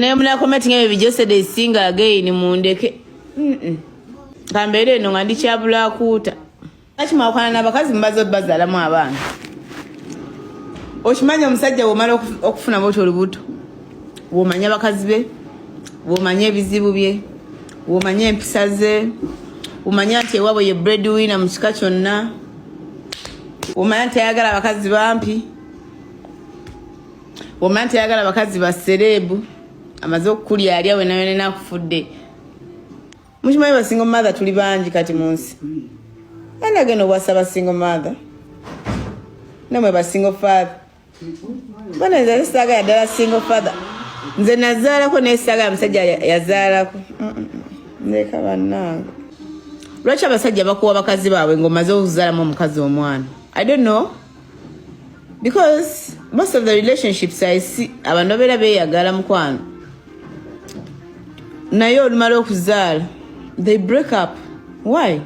Ne muna comment ngebe Geosteady singa again mundeke. Kambere no ngandi kyabula kuta. Achima okwana nabakazi mbazo bazalamu abana. Oshimanya omusajja womala okufuna boto olubuto. Womanya abakazi be, womanya ebizibu bye, womanya empisa ze, womanya nti ewabwe ye breadwinner mu kika kyonna. Womanya nti ayagala abakazi bampi. Womanya nti ayagala abakazi ba serebu. Amaze okukulya ali awe nayo nakufudde. Mukimanyi ba single mother tuli bangi kati munsi. Ana geno wasaba single mother. Namwe ba single father. Bana nze saga ya dala single father. Nze nazala ko ne saga ya musajja yazala ko. Ndeka bananga. Lwacha abasajja bakuwa bakazi bawe ngoma zo uzala mu mukazi omwana. I don't know. Because most of the relationships I see abantu bera beyagala mukwano. Nayo olumala okuzala they break up. Why?